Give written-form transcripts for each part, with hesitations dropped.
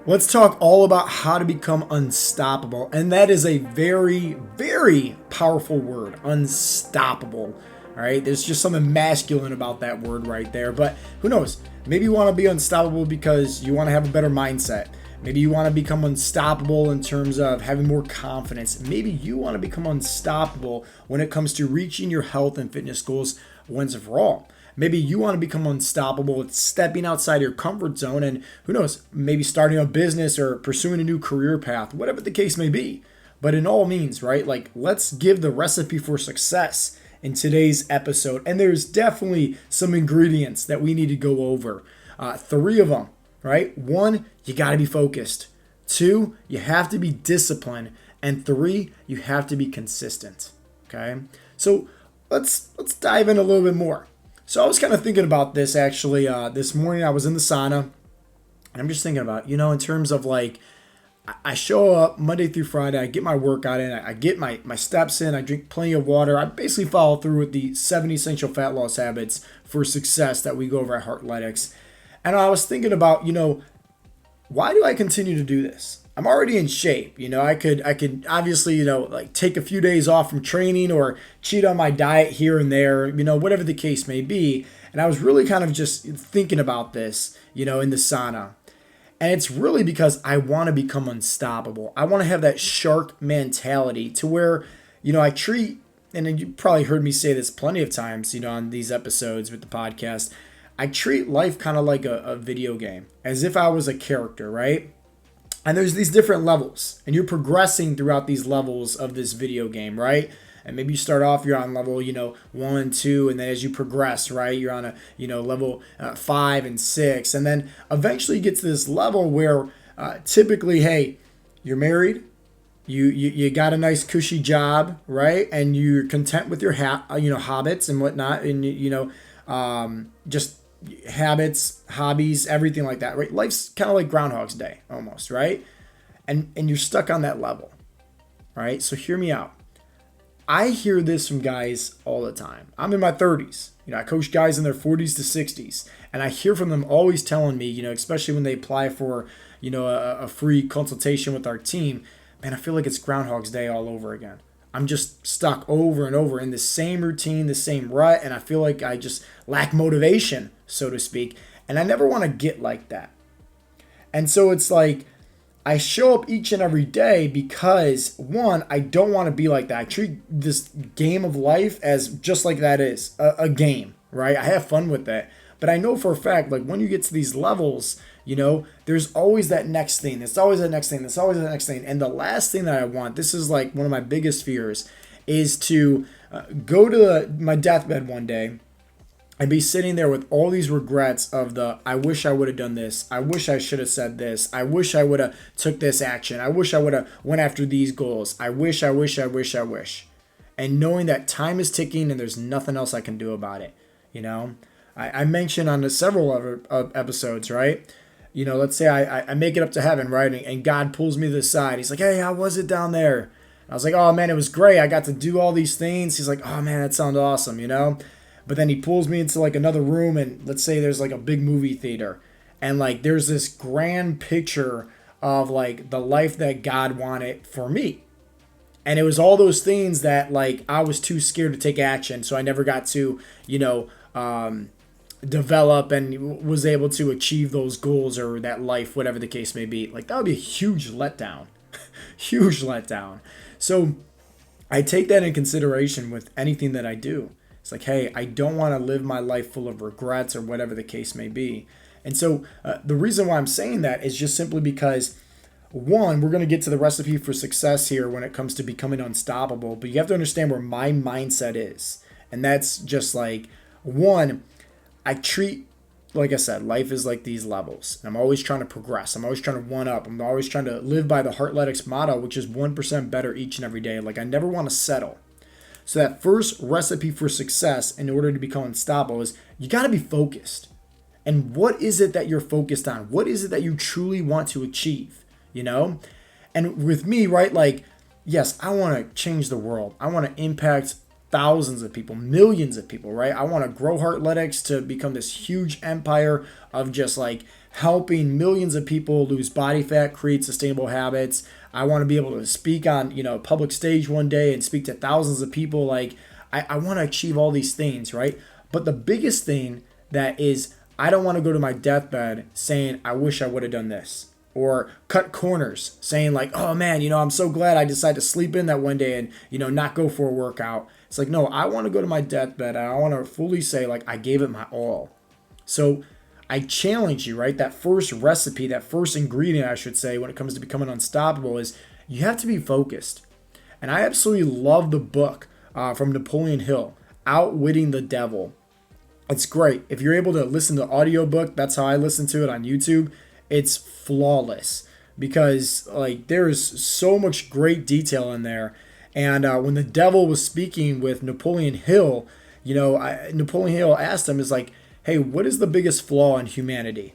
Let's talk all about how to become unstoppable. And that is a very, very powerful word, unstoppable. All right. There's just something masculine about that word right there. But who knows? Maybe you want to be unstoppable because you want to have a better mindset. Maybe you want to become unstoppable in terms of having more confidence. Maybe you want to become unstoppable when it comes to reaching your health and fitness goals once and for all. Maybe you want to become unstoppable with stepping outside your comfort zone and who knows, maybe starting a business or pursuing a new career path, whatever the case may be. But in all means, right? Like, let's give the recipe for success in today's episode. And there's definitely some ingredients that we need to go over. 3 of them, right? 1, you got to be focused. 2, you have to be disciplined. And 3, you have to be consistent. Okay? So let's dive in a little bit more. So I was kind of thinking about this actually this morning. I was in the sauna and I'm just thinking about, in terms of like, I show up Monday through Friday, I get my workout in, I get my steps in, I drink plenty of water. I basically follow through with the 7 essential fat loss habits for success that we go over at Heartletics. And I was thinking about, why do I continue to do this? I'm already in shape. I could obviously, like take a few days off from training or cheat on my diet here and there, whatever the case may be. And I was really kind of just thinking about this, in the sauna. And it's really because I want to become unstoppable. I want to have that shark mentality to where, I treat, and you probably heard me say this plenty of times, on these episodes with the podcast, I treat life kind of like a video game, as if I was a character, right? And there's these different levels, and you're progressing throughout these levels of this video game, right? And maybe you start off, you're on level, 1, 2, and then as you progress, right, you're on a, level 5 and 6. And then eventually you get to this level where typically, hey, you're married, you got a nice cushy job, right? And you're content with your, habits and whatnot, and, just habits, hobbies, everything like that, right? Life's kind of like Groundhog's Day almost, right? And you're stuck on that level, right? So hear me out. I hear this from guys all the time. I'm in my 30s. I coach guys in their 40s to 60s, and I hear from them always telling me, especially when they apply for, a free consultation with our team, man, I feel like it's Groundhog's Day all over again. I'm just stuck over and over in the same routine, the same rut, and I feel like I just lack motivation, so to speak, and I never want to get like that. And so it's like I show up each and every day because, 1, I don't want to be like that. I treat this game of life as just like that is, a game, right? I have fun with that. But I know for a fact, like when you get to these levels, there's always that next thing. There's always that next thing. There's always that next thing. And the last thing that I want, this is like one of my biggest fears, is to go to my deathbed one day and be sitting there with all these regrets of I wish I would have done this. I wish I should have said this. I wish I would have took this action. I wish I would have went after these goals. I wish. And knowing that time is ticking and there's nothing else I can do about it. I mentioned on several other episodes, right? Let's say I make it up to heaven, right? And God pulls me to the side. He's like, hey, how was it down there? And I was like, oh, man, it was great. I got to do all these things. He's like, oh, man, that sounds awesome, But then he pulls me into like another room, and let's say there's like a big movie theater. And like there's this grand picture of like the life that God wanted for me. And it was all those things that like I was too scared to take action. So I never got to, develop and was able to achieve those goals or that life, whatever the case may be. Like that would be a huge letdown. Huge letdown. So I take that in consideration with anything that I do. It's like, hey, I don't want to live my life full of regrets or whatever the case may be. And so the reason why I'm saying that is just simply because, 1, we're going to get to the recipe for success here when it comes to becoming unstoppable, but you have to understand where my mindset is. And that's just like, 1, I treat, like I said, life is like these levels. I'm always trying to progress. I'm always trying to one up. I'm always trying to live by the Heartletics motto, which is 1% better each and every day. Like I never want to settle. So that first recipe for success in order to become unstoppable is you got to be focused. And what is it that you're focused on? What is it that you truly want to achieve? And with me, right, like, yes, I want to change the world. I want to impact thousands of people, millions of people, right? I want to grow Heartletics to become this huge empire of just like helping millions of people lose body fat, create sustainable habits. I want to be able to speak on, a public stage one day and speak to thousands of people. Like, I want to achieve all these things, right? But the biggest thing that is, I don't want to go to my deathbed saying, I wish I would have done this. Or cut corners saying like, oh man, I'm so glad I decided to sleep in that one day and, not go for a workout. It's like, no, I want to go to my deathbed and I want to fully say like, I gave it my all. So I challenge you, right? That first recipe, that first ingredient, I should say, when it comes to becoming unstoppable is you have to be focused. And I absolutely love the book from Napoleon Hill, Outwitting the Devil. It's great. If you're able to listen to the audiobook, that's how I listen to it on YouTube. It's flawless because like there is so much great detail in there. And when the devil was speaking with Napoleon Hill, Napoleon Hill asked him, is like, hey, what is the biggest flaw in humanity?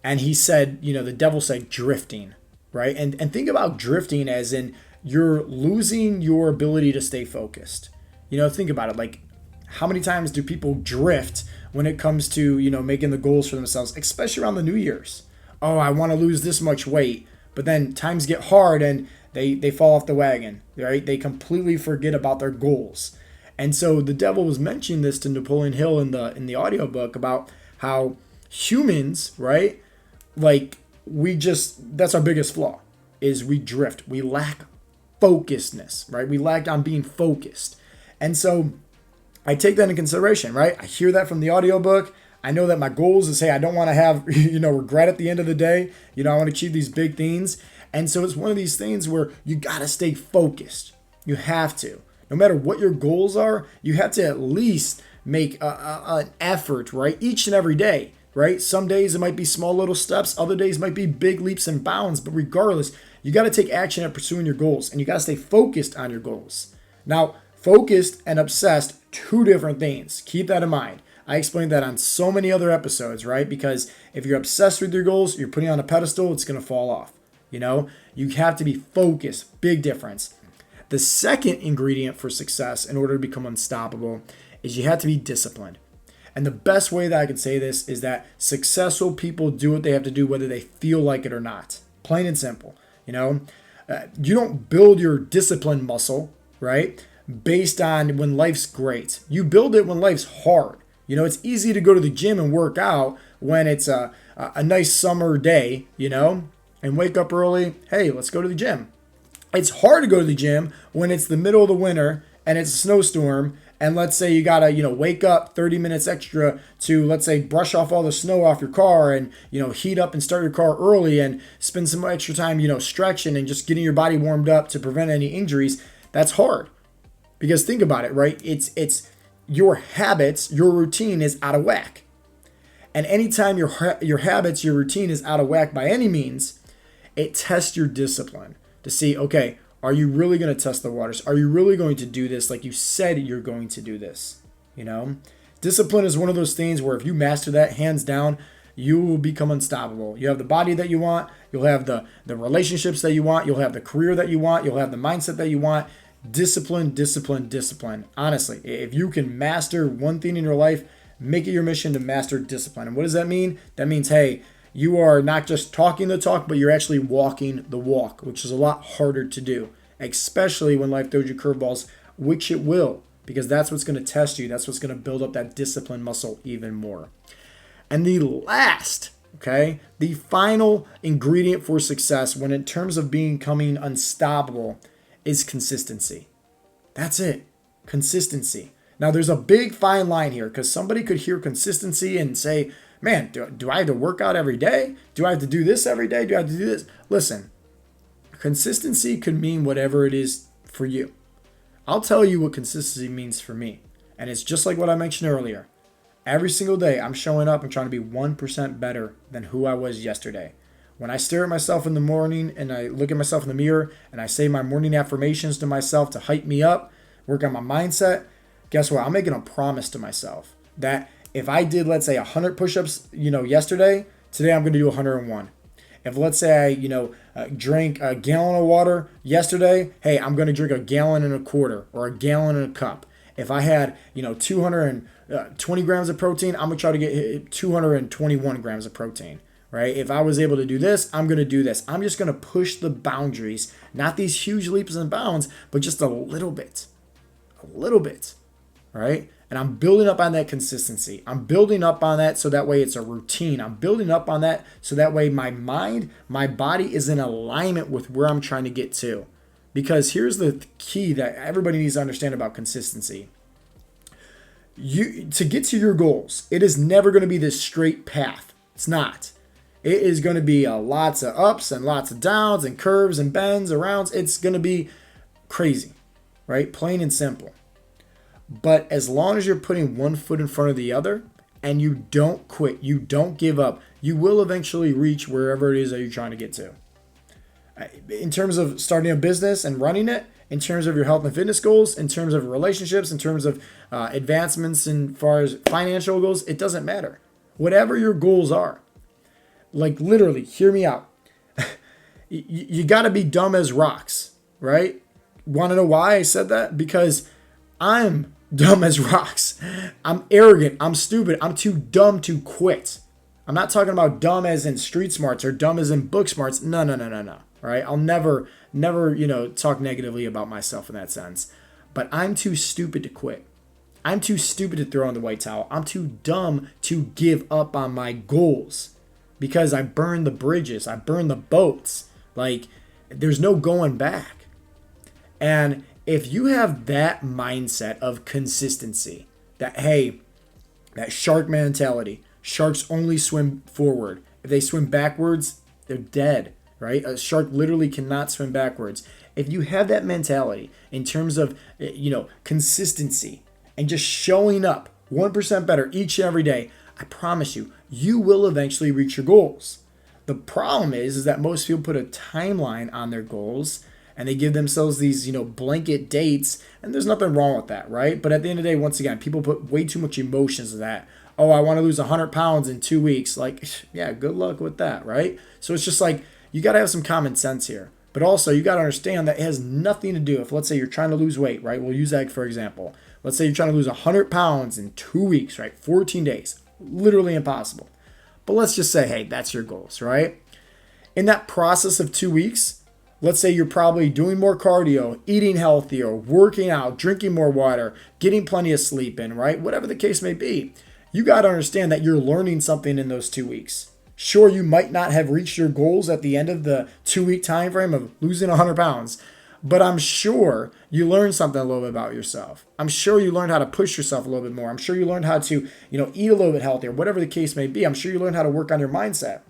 And he said, the devil said drifting, right? And think about drifting as in you're losing your ability to stay focused. Think about it. Like, how many times do people drift when it comes to, making the goals for themselves, especially around the New Year's? Oh, I want to lose this much weight, but then times get hard and they fall off the wagon, right? They completely forget about their goals. And so the devil was mentioning this to Napoleon Hill in the audiobook about how humans, right? Like that's our biggest flaw is we drift. We lack focusedness, right? We lack on being focused. And so I take that into consideration, right? I hear that from the audiobook. I know that my goals is, hey, I don't want to have, regret at the end of the day. I want to achieve these big things. And so it's one of these things where you got to stay focused. You have to. No matter what your goals are, you have to at least make an effort, right? Each and every day, right? Some days it might be small little steps. Other days might be big leaps and bounds. But regardless, you got to take action at pursuing your goals. And you got to stay focused on your goals. Now, focused and obsessed, two different things. Keep that in mind. I explained that on so many other episodes, right? Because if you're obsessed with your goals, you're putting on a pedestal, it's going to fall off. You have to be focused. Big difference. The second ingredient for success in order to become unstoppable is you have to be disciplined. And the best way that I can say this is that successful people do what they have to do whether they feel like it or not. Plain and simple. You don't build your discipline muscle, right, based on when life's great. You build it when life's hard. It's easy to go to the gym and work out when it's a nice summer day, and wake up early. Hey, let's go to the gym. It's hard to go to the gym when it's the middle of the winter and it's a snowstorm. And let's say you got to, wake up 30 minutes extra to, let's say, brush off all the snow off your car and, heat up and start your car early and spend some extra time, stretching and just getting your body warmed up to prevent any injuries. That's hard. Because think about it, right? It's your habits, your routine is out of whack. And anytime your habits, your routine is out of whack by any means, it tests your discipline to see, okay, are you really going to test the waters? Are you really going to do this like you said you're going to do this? Discipline is one of those things where if you master that, hands down, you will become unstoppable. You have the body that you want. You'll have the relationships that you want. You'll have the career that you want. You'll have the mindset that you want. Discipline, discipline, discipline. Honestly, if you can master one thing in your life, make it your mission to master discipline. And what does that mean? That means, hey, you are not just talking the talk, but you're actually walking the walk, which is a lot harder to do, especially when life throws you curveballs, which it will, because that's what's going to test you. That's what's going to build up that discipline muscle even more. And the last, the final ingredient for success when in terms of becoming unstoppable is consistency. That's it. Consistency. Now, there's a big fine line here because somebody could hear consistency and say, man, do I have to work out every day? Do I have to do this every day? Do I have to do this? Listen, consistency could mean whatever it is for you. I'll tell you what consistency means for me. And it's just like what I mentioned earlier. Every single day, I'm showing up and trying to be 1% better than who I was yesterday. When I stare at myself in the morning and I look at myself in the mirror and I say my morning affirmations to myself to hype me up, work on my mindset, guess what? I'm making a promise to myself that if I did, let's say, 100 push-ups, yesterday, today I'm going to do 101. If, let's say, I, drank a gallon of water yesterday, hey, I'm going to drink a gallon and a quarter or a gallon and a cup. If I had, 220 grams of protein, I'm going to try to get 221 grams of protein, right? If I was able to do this, I'm going to do this. I'm just going to push the boundaries, not these huge leaps and bounds, but just a little bit, right? And I'm building up on that consistency. I'm building up on that so that way it's a routine. I'm building up on that so that way my mind, my body is in alignment with where I'm trying to get to. Because here's the key that everybody needs to understand about consistency. To get to your goals, it is never going to be this straight path. It's not. It is going to be lots of ups and lots of downs and curves and bends, arounds. It's going to be crazy, right? Plain and simple. But as long as you're putting one foot in front of the other and you don't quit, you don't give up, you will eventually reach wherever it is that you're trying to get to. In terms of starting a business and running it, in terms of your health and fitness goals, in terms of relationships, in terms of advancements in far as financial goals, it doesn't matter. Whatever your goals are, like literally, hear me out. You got to be dumb as rocks, right? Want to know why I said that? Because I'm dumb as rocks. I'm arrogant. I'm stupid. I'm too dumb to quit. I'm not talking about dumb as in street smarts or dumb as in book smarts. No. Right? I'll never, talk negatively about myself in that sense. But I'm too stupid to quit. I'm too stupid to throw in the white towel. I'm too dumb to give up on my goals because I burned the bridges. I burned the boats. Like, there's no going back. And if you have that mindset of consistency, that, hey, that shark mentality, sharks only swim forward. If they swim backwards, they're dead, right? A shark literally cannot swim backwards. If you have that mentality in terms of, consistency and just showing up 1% better each and every day, I promise you, you will eventually reach your goals. The problem is that most people put a timeline on their goals and they give themselves these, blanket dates, and there's nothing wrong with that, right? But at the end of the day, once again, people put way too much emotions to that. Oh, I want to lose 100 pounds in 2 weeks. Like, yeah, good luck with that, right? So it's just like, you got to have some common sense here. But also, you got to understand that it has nothing to do if, let's say, you're trying to lose weight, right? We'll use that for example. Let's say you're trying to lose 100 pounds in 2 weeks, right? 14 days. Literally impossible. But let's just say, hey, that's your goals, right? In that process of 2 weeks, let's say you're probably doing more cardio, eating healthier, working out, drinking more water, getting plenty of sleep in, right? Whatever the case may be, you got to understand that you're learning something in those 2 weeks. Sure, you might not have reached your goals at the end of the 2-week time frame of losing 100 pounds, but I'm sure you learned something a little bit about yourself. I'm sure you learned how to push yourself a little bit more. I'm sure you learned how to, eat a little bit healthier, whatever the case may be. I'm sure you learned how to work on your mindset.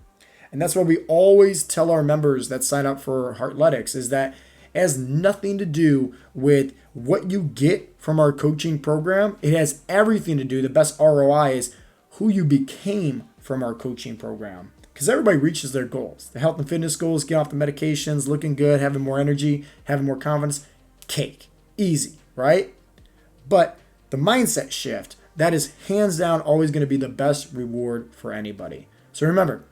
And that's what we always tell our members that sign up for Heartletics is that it has nothing to do with what you get from our coaching program. It has everything to do. The best ROI is who you became from our coaching program. Because everybody reaches their goals. The health and fitness goals, get off the medications, looking good, having more energy, having more confidence. Cake. Easy, right? But the mindset shift, that is hands down always going to be the best reward for anybody. So remember,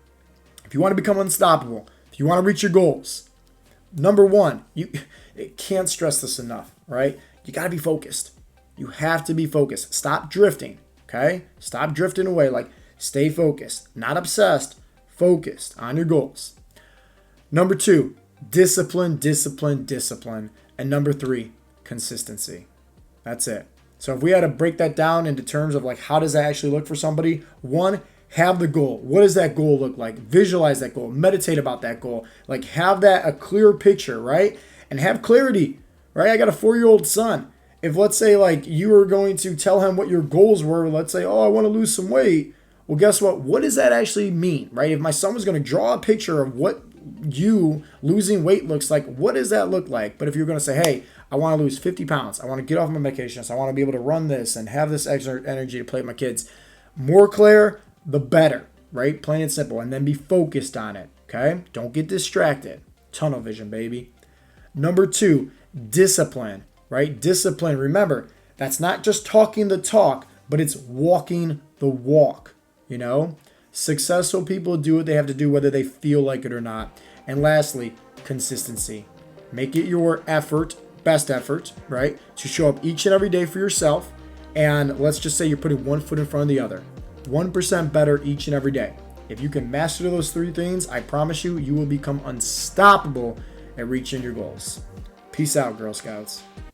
if you want to become unstoppable, if you want to reach your goals, number one, you can't stress this enough, right? You got to be focused. You have to be focused. Stop drifting, okay? Stop drifting away. Like, stay focused, not obsessed, focused on your goals. Number two, discipline. And number three, consistency. That's it. So if we had to break that down into terms of like, how does that actually look for somebody? One, have the goal. What does that goal look like? Visualize that goal. Meditate about that goal. Like, have that a clear picture, right? And have clarity, right? I got a 4-year-old son. If let's say like you were going to tell him what your goals were, let's say, oh, I want to lose some weight. Well, guess what? What does that actually mean, right? If my son was going to draw a picture of what you losing weight looks like, what does that look like? But if you're going to say, hey, I want to lose 50 pounds. I want to get off my medications. I want to be able to run this and have this extra energy to play with my kids. More clear, the better, right? Plain and simple. And then be focused on it, okay? Don't get distracted. Tunnel vision, baby. Number two, discipline, right? Discipline. Remember, that's not just talking the talk, but it's walking the walk, Successful people do what they have to do, whether they feel like it or not. And lastly, consistency. Make it your effort best effort, right? To show up each and every day for yourself. And let's just say you're putting one foot in front of the other. 1% better each and every day. If you can master those 3 things, I promise you, you will become unstoppable at reaching your goals. Peace out, Girl Scouts.